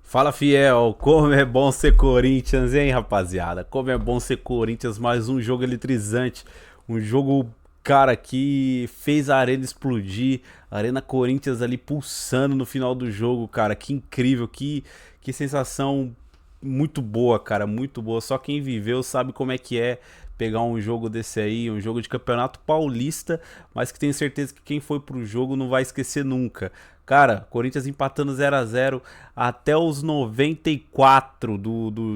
Fala, fiel, como é bom ser Corinthians, hein, rapaziada? Como é bom ser Corinthians, mais um jogo eletrizante, um jogo, cara, que fez a arena explodir, a Arena Corinthians ali pulsando no final do jogo, cara, que incrível, que sensação muito boa, cara, muito boa. Só quem viveu sabe como é pegar um jogo desse aí, um jogo de Campeonato Paulista, mas que tenho certeza que quem foi pro jogo não vai esquecer nunca. Cara, Corinthians empatando 0 a 0 até os 94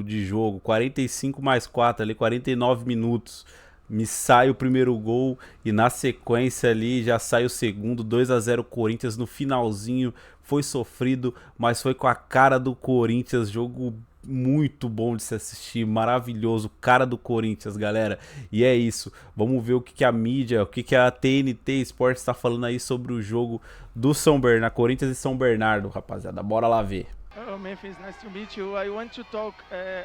de jogo, 45 mais 4 ali, 49 minutos. Me sai o primeiro gol e na sequência ali já sai o segundo, 2 a 0 Corinthians no finalzinho. Foi sofrido, mas foi com a cara do Corinthians, jogo muito bom de se assistir, maravilhoso, cara do Corinthians, galera. E é isso, vamos ver o que a mídia, o que a TNT Sports está falando aí sobre o jogo do São Bernardo, Corinthians e São Bernardo, rapaziada. Bora lá ver. Hello, Memphis. Nice to meet you. I want to talk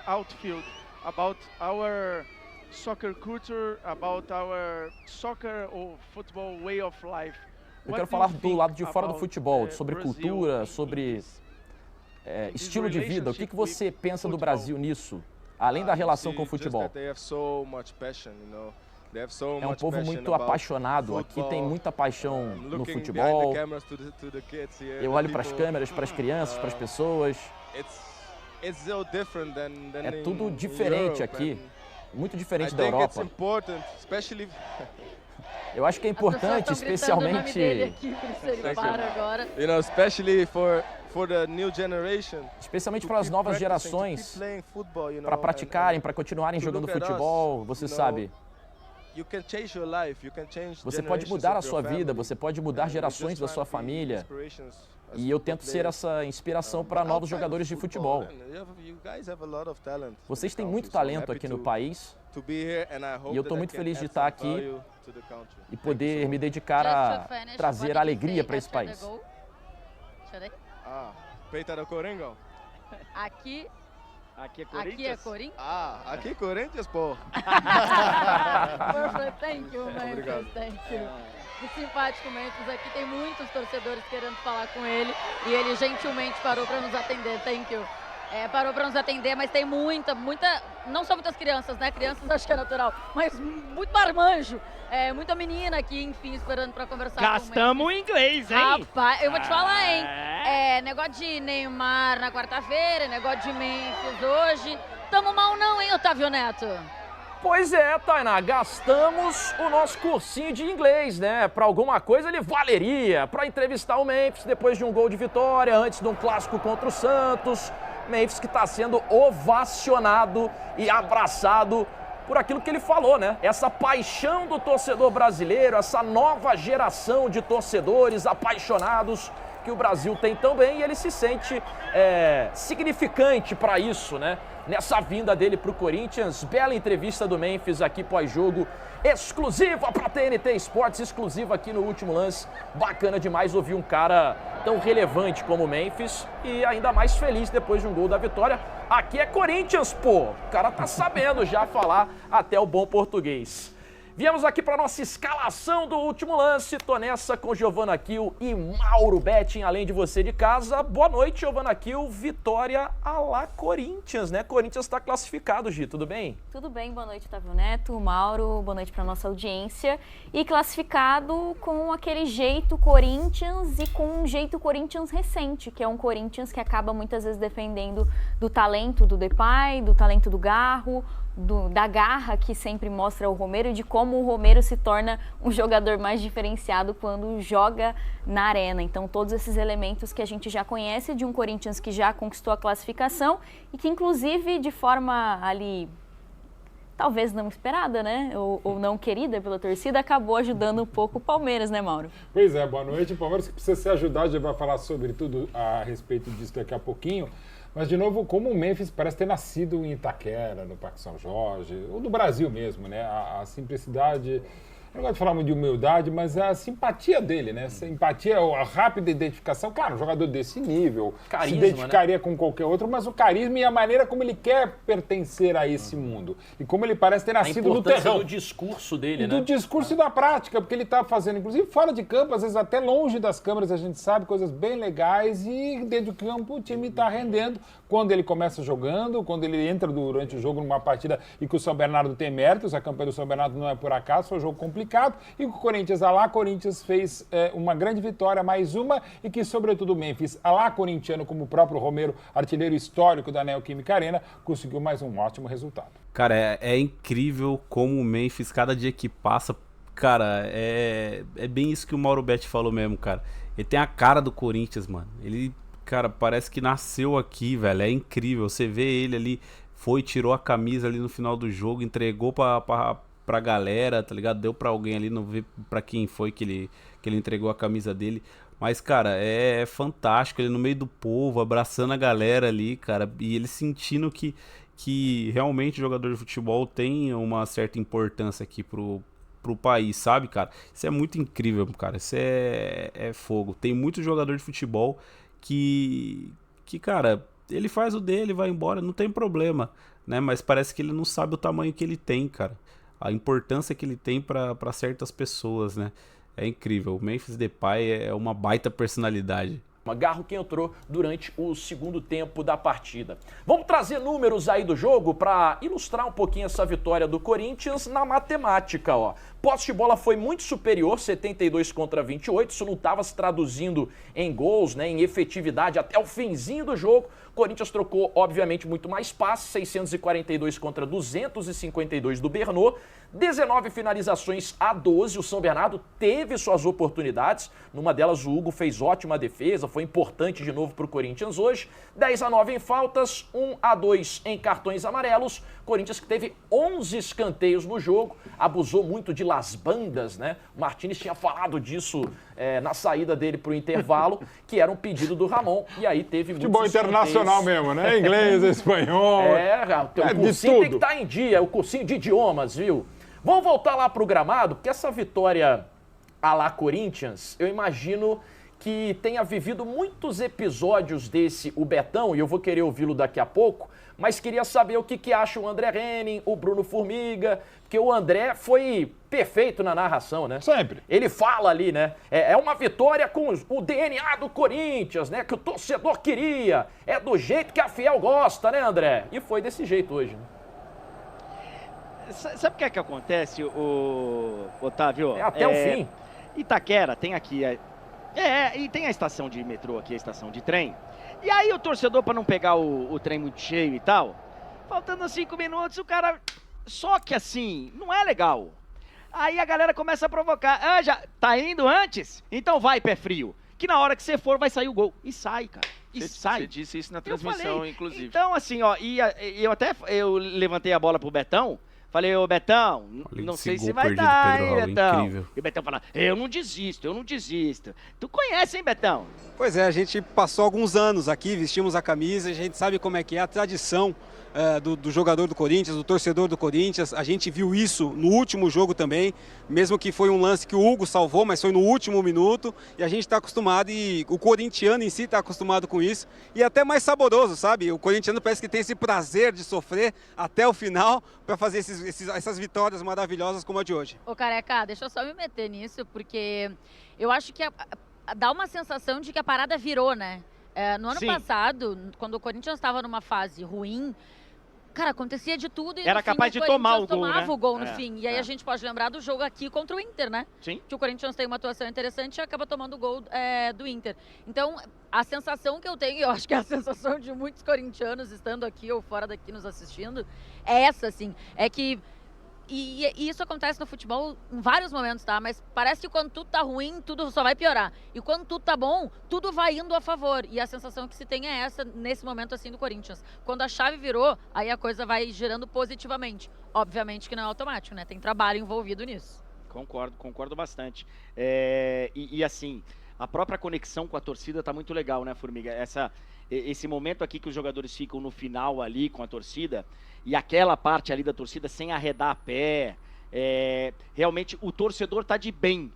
outfield about our soccer culture, about our soccer or football way of life. Eu quero falar do lado de fora do futebol, sobre cultura, sobre estilo de vida. O que você pensa do Brasil nisso, além da relação com o futebol? É um povo muito apaixonado, aqui tem muita paixão no futebol. Eu olho para as câmeras, para as crianças, para as pessoas. É tudo diferente aqui, muito diferente da Europa. Eu acho que é importante, especialmente para as novas gerações, para praticarem, para continuarem jogando futebol, você sabe. Você pode mudar a sua vida, você pode mudar gerações da sua família. E eu tento ser essa inspiração para novos jogadores de futebol. Vocês têm muito talento aqui no país. E eu estou muito feliz de estar aqui e poder me dedicar a trazer alegria para esse país. Aqui é Corinthians? Aqui é Corinthians, pô. Perfect, thank you, Memphis, thank you. Que simpático, Memphis. Aqui tem muitos torcedores querendo falar com ele e ele gentilmente parou para nos atender, thank you. Parou para nos atender, mas tem muita, não são muitas crianças, né? Crianças acho que é natural, mas muito marmanjo. Muita menina aqui, enfim, esperando para conversar com o Memphis. Gastamos o inglês, hein? Rapaz, eu vou te falar, hein? Negócio de Neymar na quarta-feira, negócio de Memphis hoje. Tamo mal não, hein, Otávio Neto? Pois é, Tainá, gastamos o nosso cursinho de inglês, né? Para alguma coisa ele valeria. Para entrevistar o Memphis depois de um gol de vitória, antes de um clássico contra o Santos. Memphis que está sendo ovacionado e abraçado por aquilo que ele falou, né? Essa paixão do torcedor brasileiro, essa nova geração de torcedores apaixonados que o Brasil tem também, e ele se sente significante para isso, né? Nessa vinda dele para o Corinthians. Bela entrevista do Memphis aqui pós-jogo, exclusiva para a TNT Sports, exclusiva aqui no Último Lance. Bacana demais ouvir um cara tão relevante como o Memphis e ainda mais feliz depois de um gol da vitória. Aqui é Corinthians, pô! O cara tá sabendo já falar até o bom português. Viemos aqui para nossa escalação do Último Lance. Tô nessa com Giovana Kiel e Mauro Betting, além de você de casa. Boa noite, Giovana Kiel. Vitória à la Corinthians, né? Corinthians está classificado, Gi, tudo bem? Tudo bem, boa noite, Otávio Neto, Mauro, boa noite para nossa audiência. E classificado com aquele jeito Corinthians e com um jeito Corinthians recente, que é um Corinthians que acaba muitas vezes dependendo do talento do Depay, do talento do Garro, da garra que sempre mostra o Romero e de como o Romero se torna um jogador mais diferenciado quando joga na arena. Então todos esses elementos que a gente já conhece de um Corinthians que já conquistou a classificação e que inclusive de forma ali talvez não esperada, né, ou não querida pela torcida, acabou ajudando um pouco o Palmeiras, né, Mauro? Pois é, boa noite. O Palmeiras que precisa ser ajudado, já vai falar sobre tudo a respeito disso daqui a pouquinho. Mas, de novo, como o Memphis parece ter nascido em Itaquera, no Parque São Jorge, ou do Brasil mesmo, né? A simplicidade, não gosto de falar muito de humildade, mas a simpatia dele, né? Essa empatia, a rápida identificação. Claro, um jogador desse nível Carisma, se identificaria com qualquer outro, mas o carisma e a maneira como ele quer pertencer a esse mundo. E como ele parece ter nascido no terrão. Do discurso dele, Do discurso e da prática, porque ele está fazendo, inclusive fora de campo, às vezes até longe das câmeras, a gente sabe coisas bem legais e dentro do campo o time está rendendo. Quando ele começa jogando, quando ele entra durante o jogo numa partida e que o São Bernardo tem méritos, a campanha do São Bernardo não é por acaso, foi um jogo complicado, e o Corinthians, Corinthians fez uma grande vitória, mais uma, e que sobretudo o Memphis, corintiano, como o próprio Romero, artilheiro histórico da Neoquímica Arena, conseguiu mais um ótimo resultado. Cara, é incrível como o Memphis, cada dia que passa, cara, é bem isso que o Mauro Betti falou mesmo, cara. Ele tem a cara do Corinthians, mano. Ele, cara, parece que nasceu aqui, velho. É incrível. Você vê ele ali, tirou a camisa ali no final do jogo, entregou pra galera, tá ligado? Deu pra alguém ali, não vê pra quem foi que ele entregou a camisa dele. Mas, cara, é fantástico. Ele no meio do povo, abraçando a galera ali, cara. E ele sentindo que realmente o jogador de futebol tem uma certa importância aqui pro país, sabe, cara? Isso é muito incrível, cara. Isso é fogo. Tem muito jogador de futebol que, cara, ele faz o dele, vai embora, não tem problema, né? Mas parece que ele não sabe o tamanho que ele tem, cara. A importância que ele tem pra certas pessoas, né? É incrível. O Memphis Depay é uma baita personalidade. Garro que entrou durante o segundo tempo da partida. Vamos trazer números aí do jogo para ilustrar um pouquinho essa vitória do Corinthians na matemática, ó. Posse de bola foi muito superior, 72 contra 28, isso não estava se traduzindo em gols, né, em efetividade até o finzinho do jogo. Corinthians trocou, obviamente, muito mais passes, 642 contra 252 do Bernot, 19 finalizações a 12, o São Bernardo teve suas oportunidades, numa delas o Hugo fez ótima defesa, foi importante de novo para o Corinthians hoje, 10-9 em faltas, 1-2 em cartões amarelos, Corinthians que teve 11 escanteios no jogo, abusou muito de Las Bandas, né? O Martínez tinha falado disso na saída dele para o intervalo, que era um pedido do Ramon, e aí teve muitos futebol internacional mesmo, né? Inglês, espanhol. O cursinho tem que estar em dia, o cursinho de idiomas, viu? Vamos voltar lá para o gramado, porque essa vitória Corinthians, eu imagino que tenha vivido muitos episódios desse o Betão, e eu vou querer ouvi-lo daqui a pouco, mas queria saber o que acha o André Henning, o Bruno Formiga, porque o André foi perfeito na narração, né? Sempre. Ele fala ali, né? É uma vitória com o DNA do Corinthians, né? Que o torcedor queria. É do jeito que a Fiel gosta, né, André? E foi desse jeito hoje, né? Sabe o que é que acontece, Otávio? Até o fim. Itaquera tem aqui... e tem a estação de metrô aqui, a estação de trem. E aí o torcedor, para não pegar o trem muito cheio e tal, faltando 5 minutos, o cara... Só que assim, não é legal. Aí a galera começa a provocar. Já tá indo antes? Então vai, pé frio. Que na hora que você for, vai sair o gol. E sai, cara. Sai. Você disse isso na transmissão, inclusive. Então, assim, eu levantei a bola pro Betão. Falei, ô Betão, não sei se vai dar, hein, Betão. Incrível. E o Betão fala, eu não desisto. Tu conhece, hein, Betão? Pois é, a gente passou alguns anos aqui, vestimos a camisa, a gente sabe como é que é a tradição do jogador do Corinthians, do torcedor do Corinthians. A gente viu isso no último jogo também, mesmo que foi um lance que o Hugo salvou, mas foi no último minuto, e a gente está acostumado, e o corintiano em si está acostumado com isso, e até mais saboroso, sabe? O corintiano parece que tem esse prazer de sofrer até o final para fazer essas vitórias maravilhosas como a de hoje. Ô, Careca, deixa eu só me meter nisso, porque eu acho que dá uma sensação de que a parada virou, né? No ano passado, quando o Corinthians estava numa fase ruim, cara, acontecia de tudo e era capaz de tomar o gol, tomava né? o gol no fim. E aí a gente pode lembrar do jogo aqui contra o Inter, né? Sim. Que o Corinthians tem uma atuação interessante e acaba tomando o gol do Inter. Então, a sensação que eu tenho, eu acho que é a sensação de muitos corintianos estando aqui ou fora daqui nos assistindo, é essa, assim. É que... E isso acontece no futebol em vários momentos, tá? Mas parece que quando tudo tá ruim, tudo só vai piorar. E quando tudo tá bom, tudo vai indo a favor. E a sensação que se tem é essa nesse momento, assim, do Corinthians. Quando a chave virou, aí a coisa vai girando positivamente. Obviamente que não é automático, né? Tem trabalho envolvido nisso. Concordo bastante. Assim, a própria conexão com a torcida tá muito legal, né, Formiga? Esse momento aqui que os jogadores ficam no final ali com a torcida, e aquela parte ali da torcida sem arredar a pé, realmente o torcedor tá de bem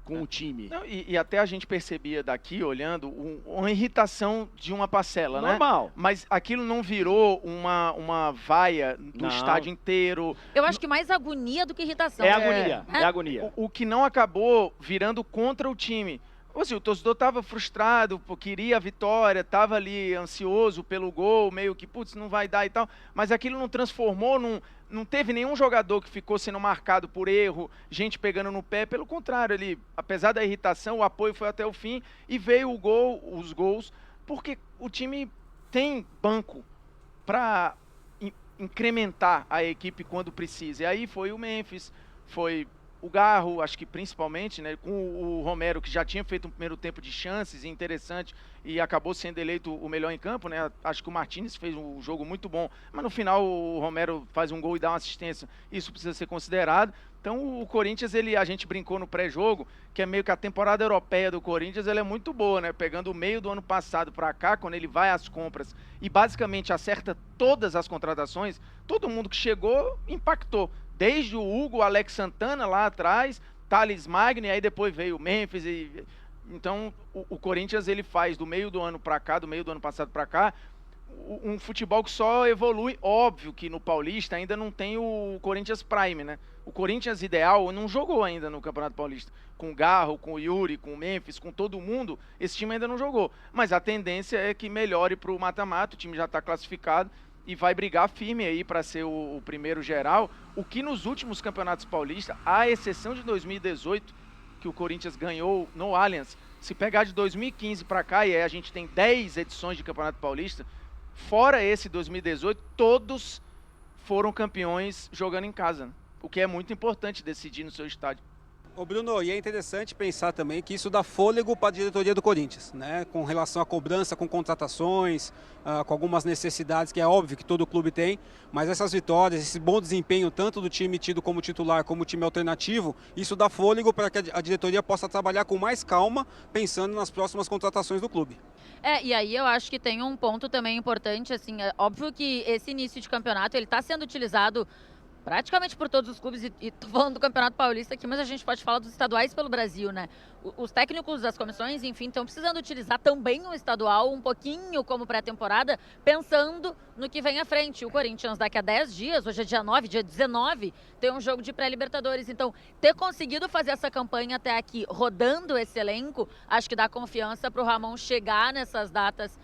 com o time. Não, e até a gente percebia daqui, olhando, uma irritação de uma parcela, né? Normal. Mas aquilo não virou uma vaia do estádio inteiro. Eu acho que mais agonia do que irritação. É agonia, é agonia. O que não acabou virando contra o time. Assim, o torcedor estava frustrado, queria a vitória, estava ali ansioso pelo gol, meio que, putz, não vai dar e tal, mas aquilo não transformou, não teve nenhum jogador que ficou sendo marcado por erro, gente pegando no pé, pelo contrário, ele, apesar da irritação, o apoio foi até o fim e veio os gols, porque o time tem banco para incrementar a equipe quando precisa. E aí foi o Memphis, foi o Garro, acho que principalmente, né, com o Romero, que já tinha feito um primeiro tempo de chances interessante e acabou sendo eleito o melhor em campo, né? Acho que o Martínez fez um jogo muito bom, mas no final o Romero faz um gol e dá uma assistência. Isso precisa ser considerado. Então o Corinthians, a gente brincou no pré-jogo, que é meio que a temporada europeia do Corinthians, ela é muito boa, né? Pegando o meio do ano passado para cá, quando ele vai às compras e basicamente acerta todas as contratações, todo mundo que chegou impactou. Desde o Hugo, Alex Santana lá atrás, Thales Magno, e aí depois veio o Memphis. Então o Corinthians ele faz do meio do ano para cá, do meio do ano passado para cá, um futebol que só evolui. Óbvio que no Paulista ainda não tem o Corinthians Prime, né? O Corinthians ideal não jogou ainda no Campeonato Paulista. Com o Garro, com o Yuri, com o Memphis, com todo mundo, esse time ainda não jogou. Mas a tendência é que melhore para o mata-mata, o time já está classificado e vai brigar firme aí para ser o primeiro geral, o que nos últimos campeonatos paulistas, à exceção de 2018, que o Corinthians ganhou no Allianz, se pegar de 2015 para cá, e aí a gente tem 10 edições de Campeonato Paulista, fora esse 2018, todos foram campeões jogando em casa, né? O que é muito importante decidir no seu estádio. Ô Bruno, e é interessante pensar também que isso dá fôlego para a diretoria do Corinthians, né? Com relação à cobrança, com contratações, com algumas necessidades que é óbvio que todo clube tem, mas essas vitórias, esse bom desempenho tanto do time tido como titular como time alternativo, isso dá fôlego para que a diretoria possa trabalhar com mais calma, pensando nas próximas contratações do clube. E aí eu acho que tem um ponto também importante, assim, é óbvio que esse início de campeonato, ele está sendo utilizado praticamente por todos os clubes, e tô falando do Campeonato Paulista aqui, mas a gente pode falar dos estaduais pelo Brasil, né? Os técnicos das comissões, enfim, estão precisando utilizar também o estadual um pouquinho como pré-temporada, pensando no que vem à frente. O Corinthians daqui a 10 dias, hoje é dia 9, dia 19, tem um jogo de pré-Libertadores. Então, ter conseguido fazer essa campanha até aqui, rodando esse elenco, acho que dá confiança para o Ramon chegar nessas datas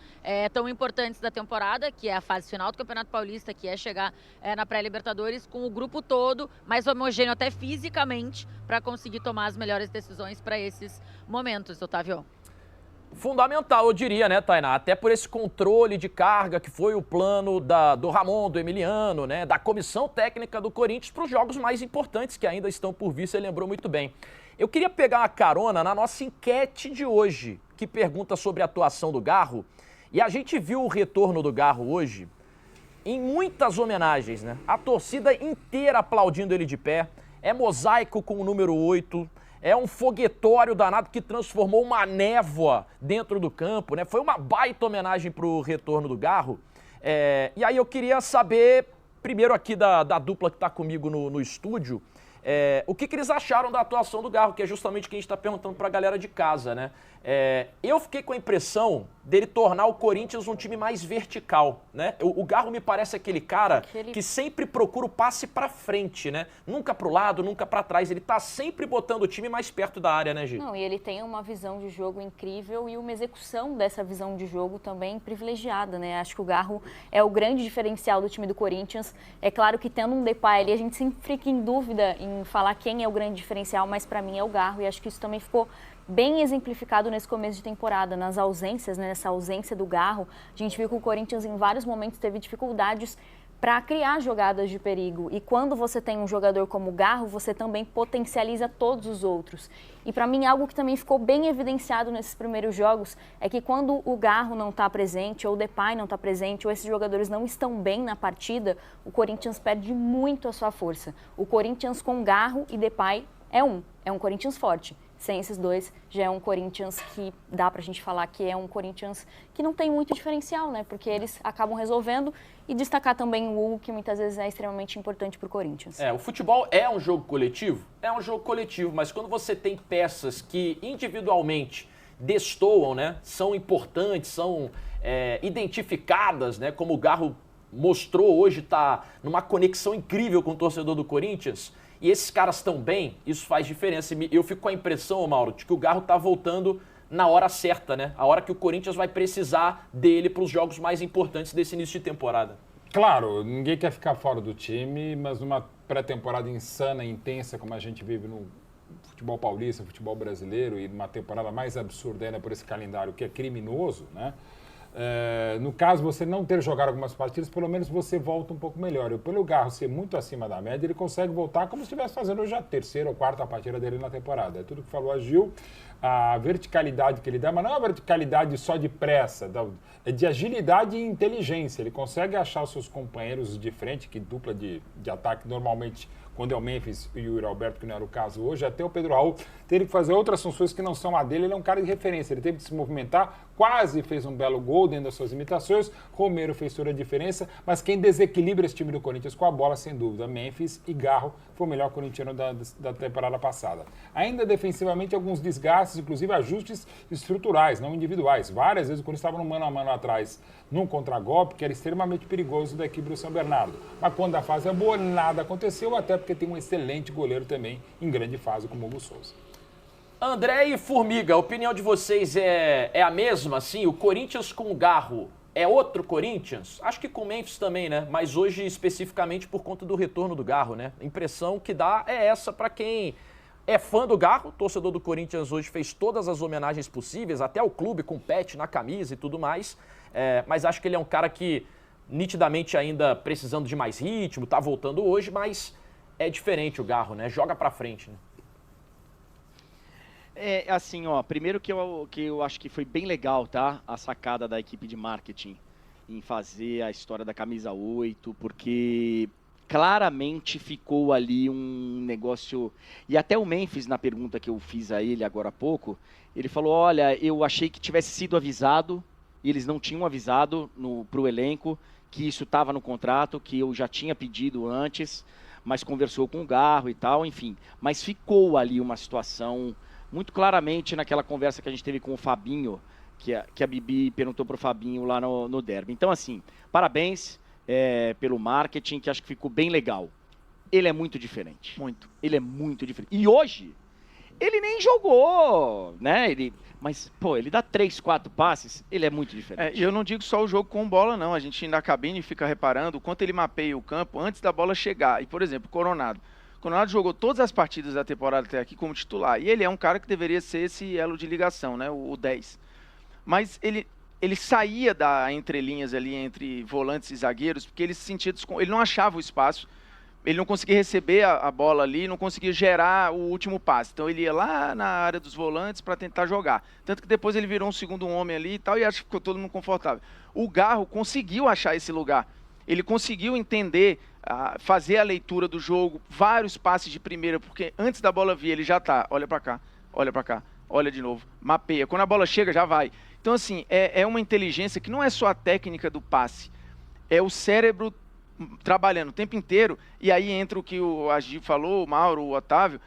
tão importantes da temporada, que é a fase final do Campeonato Paulista, que é chegar na pré-Libertadores com o grupo todo, mais homogêneo até fisicamente, para conseguir tomar as melhores decisões para esses momentos, Otávio. Fundamental, eu diria, né, Tainá? Até por esse controle de carga que foi o plano do Ramon, do Emiliano, né, da comissão técnica do Corinthians para os jogos mais importantes que ainda estão por vir, você lembrou muito bem. Eu queria pegar uma carona na nossa enquete de hoje, que pergunta sobre a atuação do Garro, e a gente viu o retorno do Garro hoje em muitas homenagens, né? A torcida inteira aplaudindo ele de pé, é mosaico com o número 8, é um foguetório danado que transformou uma névoa dentro do campo, né? Foi uma baita homenagem para o retorno do Garro. E aí eu queria saber, primeiro aqui da dupla que está comigo no estúdio, o que eles acharam da atuação do Garro, que é justamente o que a gente está perguntando para a galera de casa, né? Eu fiquei com a impressão dele tornar o Corinthians um time mais vertical, né? O Garro me parece aquele cara que sempre procura o passe para frente, né? Nunca para o lado, nunca para trás. Ele tá sempre botando o time mais perto da área, né, Gi? Não, e ele tem uma visão de jogo incrível e uma execução dessa visão de jogo também privilegiada, né? Acho que o Garro é o grande diferencial do time do Corinthians. É claro que tendo um Depay ali, a gente sempre fica em dúvida em falar quem é o grande diferencial, mas para mim é o Garro, e acho que isso também ficou bem exemplificado nesse começo de temporada, nas ausências, né, nessa ausência do Garro. A gente viu que o Corinthians em vários momentos teve dificuldades para criar jogadas de perigo, e quando você tem um jogador como o Garro, você também potencializa todos os outros. E para mim algo que também ficou bem evidenciado nesses primeiros jogos é que quando o Garro não está presente, ou o Depay não está presente, ou esses jogadores não estão bem na partida, o Corinthians perde muito a sua força. O Corinthians com Garro e Depay é um Corinthians forte. sem esses dois, já é um Corinthians que dá pra gente falar que é um Corinthians que não tem muito diferencial, né? Porque eles acabam resolvendo, e destacar também o Hugo, que muitas vezes é extremamente importante pro Corinthians. O futebol é um jogo coletivo? É um jogo coletivo, mas quando você tem peças que individualmente destoam, né? São importantes, são identificadas, né? Como o Garro mostrou hoje, tá numa conexão incrível com o torcedor do Corinthians, e esses caras estão bem, isso faz diferença. Eu fico com a impressão, Mauro, de que o Garro tá voltando na hora certa, né? A hora que o Corinthians vai precisar dele para os jogos mais importantes desse início de temporada. Claro, ninguém quer ficar fora do time, mas numa pré-temporada insana, intensa, como a gente vive no futebol paulista, futebol brasileiro, e numa temporada mais absurda ainda por esse calendário que é criminoso, né? No caso, você não ter jogado algumas partidas, pelo menos você volta um pouco melhor. E pelo Garro ser muito acima da média, ele consegue voltar como se estivesse fazendo já a terceira ou quarta partida dele na temporada. É tudo que falou a Gil, a verticalidade que ele dá, mas não é uma verticalidade só de pressa, é de agilidade e inteligência. Ele consegue achar os seus companheiros de frente, que dupla de ataque normalmente, quando é o Memphis e o Yuri Alberto, que não era o caso hoje, até o Pedro Raul teve que fazer outras funções que não são a dele. Ele é um cara de referência, ele teve que se movimentar, quase fez um belo gol dentro das suas imitações. Romero fez toda a diferença, mas quem desequilibra esse time do Corinthians com a bola, sem dúvida, Memphis e Garro, foi o melhor corintiano da temporada passada. Ainda defensivamente, alguns desgastes, inclusive ajustes estruturais, não individuais. Várias vezes o Corinthians estava no mano a mano atrás, num contragolpe, que era extremamente perigoso da equipe do São Bernardo. Mas quando a fase é boa, nada aconteceu, até porque tem um excelente goleiro também em grande fase, como o Hugo Souza. André e Formiga, a opinião de vocês é a mesma, assim? O Corinthians com o Garro é outro Corinthians? Acho que com o Memphis também, né? Mas hoje especificamente por conta do retorno do Garro, né? A impressão que dá é essa para quem é fã do Garro. O torcedor do Corinthians hoje fez todas as homenagens possíveis, até o clube com pet na camisa e tudo mais. Mas acho que ele é um cara que nitidamente ainda precisando de mais ritmo, tá voltando hoje, mas é diferente o Garro, né? Joga pra frente, né? Assim, ó, primeiro que eu acho que foi bem legal, tá? A sacada da equipe de marketing em fazer a história da camisa 8, porque claramente ficou ali um negócio... E até o Memphis, na pergunta que eu fiz a ele agora há pouco, ele falou, olha, eu achei que tivesse sido avisado, e eles não tinham avisado para o elenco que isso estava no contrato, que eu já tinha pedido antes, mas conversou com o Garro e tal, enfim. Mas ficou ali uma situação muito claramente naquela conversa que a gente teve com o Fabinho, que a Bibi perguntou para o Fabinho lá no derby. Então, assim, parabéns pelo marketing, que acho que ficou bem legal. Ele é muito diferente. Muito. Ele é muito diferente. E hoje, ele nem jogou, né? Mas, pô, ele dá 3, 4 passes, ele é muito diferente. E eu não digo só o jogo com bola, não. A gente na cabine fica reparando o quanto ele mapeia o campo antes da bola chegar. E, por exemplo, Coronado. Coronado jogou todas as partidas da temporada até aqui como titular. E ele é um cara que deveria ser esse elo de ligação, né? O 10. Mas ele saía da entrelinhas ali entre volantes e zagueiros, porque ele se sentia ele não achava o espaço. Ele não conseguia receber a bola ali, não conseguia gerar o último passe. Então ele ia lá na área dos volantes para tentar jogar. Tanto que depois ele virou um segundo homem ali e tal, e acho que ficou todo mundo confortável. O Garro conseguiu achar esse lugar. Ele conseguiu entender, fazer a leitura do jogo, vários passes de primeira, porque antes da bola vir ele já tá, olha para cá, olha de novo, mapeia. Quando a bola chega, já vai. Então assim, é uma inteligência que não é só a técnica do passe, é o cérebro trabalhando o tempo inteiro, e aí entra o que o Agir falou, o Mauro, o Otávio,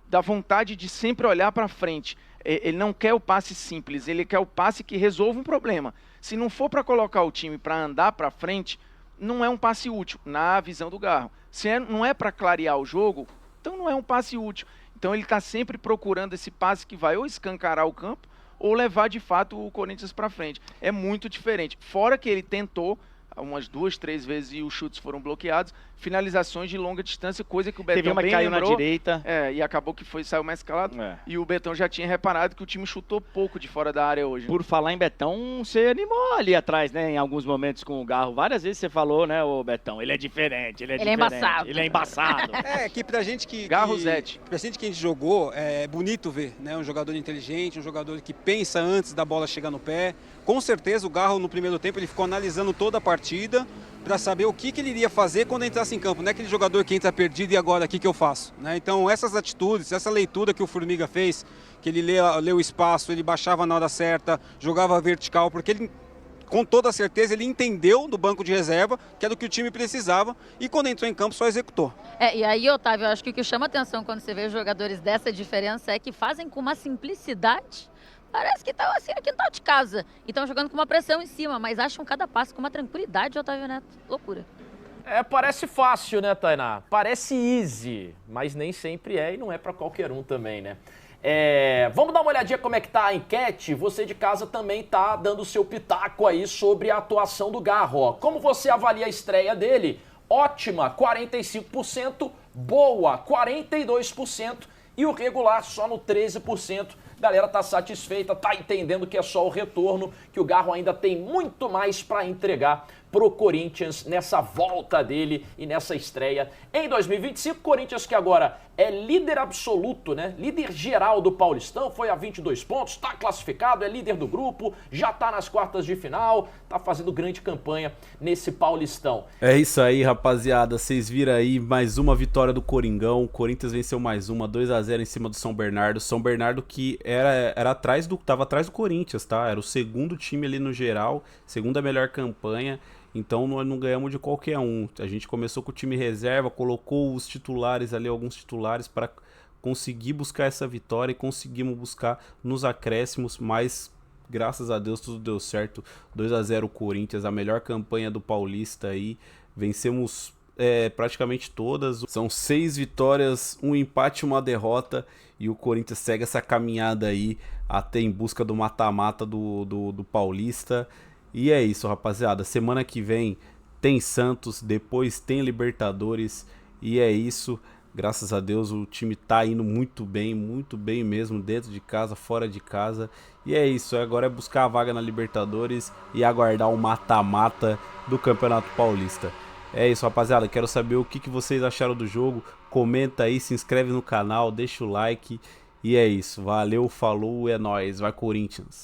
da vontade de sempre olhar para frente. Ele não quer o passe simples, ele quer o passe que resolva um problema. Se não for para colocar o time para andar para frente, não é um passe útil, na visão do Garro. Se não é para clarear o jogo, então não é um passe útil. Então ele está sempre procurando esse passe que vai ou escancarar o campo, ou levar de fato o Corinthians para frente. É muito diferente. Fora que ele tentou umas 2, 3 vezes e os chutes foram bloqueados, finalizações de longa distância, coisa que o Betão teve uma bem que caiu lembrou, na direita. E acabou que saiu mais calado. E o Betão já tinha reparado que o time chutou pouco de fora da área hoje. Por falar em Betão, você animou ali atrás, né, em alguns momentos com o Garro. Várias vezes você falou, né, o Betão, ele é diferente, ele é embaçado. Ele é embaçado. Que pra gente que... Garro Zete. Pra gente que a gente jogou, é bonito ver, né, um jogador inteligente, um jogador que pensa antes da bola chegar no pé, Com certeza o Garro no primeiro tempo ele ficou analisando toda a partida para saber o que ele iria fazer quando entrasse em campo. Não é aquele jogador que entra perdido e agora o que eu faço, né? Então essas atitudes, essa leitura que o Formiga fez, que ele leu o espaço, ele baixava na hora certa, jogava vertical, porque ele, com toda certeza, ele entendeu do banco de reserva que era o que o time precisava e quando entrou em campo só executou. E aí, Otávio, eu acho que o que chama atenção quando você vê jogadores dessa diferença é que fazem com uma simplicidade. Parece que estão assim no quintal de casa e estão jogando com uma pressão em cima, mas acham cada passo com uma tranquilidade, Otávio Neto. Loucura. Parece fácil, né, Tainá? Parece easy, mas nem sempre é e não é para qualquer um também, né? Vamos dar uma olhadinha como é que tá a enquete. Você de casa também tá dando o seu pitaco aí sobre a atuação do Garro. Ó. Como você avalia a estreia dele? Ótima, 45%, boa, 42% e o regular só no 13%. Galera tá satisfeita, tá entendendo que é só o retorno, que o Garro ainda tem muito mais para entregar pro Corinthians nessa volta dele e nessa estreia em 2025. Corinthians que agora é líder absoluto, né? Líder geral do Paulistão, foi a 22 pontos, tá classificado, é líder do grupo, já tá nas quartas de final, tá fazendo grande campanha nesse Paulistão. É isso aí, rapaziada. Vocês viram aí mais uma vitória do Coringão. O Corinthians venceu mais uma, 2-0 em cima do São Bernardo. São Bernardo que tava atrás do Corinthians, tá? Era o segundo time ali no geral, segunda melhor campanha. Então nós não ganhamos de qualquer um. A gente começou com o time reserva, colocou os titulares ali, alguns titulares para conseguir buscar essa vitória e conseguimos buscar nos acréscimos, mas graças a Deus tudo deu certo. 2-0 Corinthians, a melhor campanha do Paulista aí. Vencemos praticamente todas. São 6 vitórias, um empate e uma derrota. E o Corinthians segue essa caminhada aí até em busca do mata-mata do Paulista. E é isso, rapaziada. Semana que vem tem Santos, depois tem Libertadores. E é isso. Graças a Deus o time tá indo muito bem mesmo, dentro de casa, fora de casa. E é isso, agora é buscar a vaga na Libertadores e aguardar o mata-mata do Campeonato Paulista. É isso, rapaziada. Quero saber o que vocês acharam do jogo. Comenta aí, se inscreve no canal, deixa o like. E é isso. Valeu, falou, é nóis. Vai, Corinthians.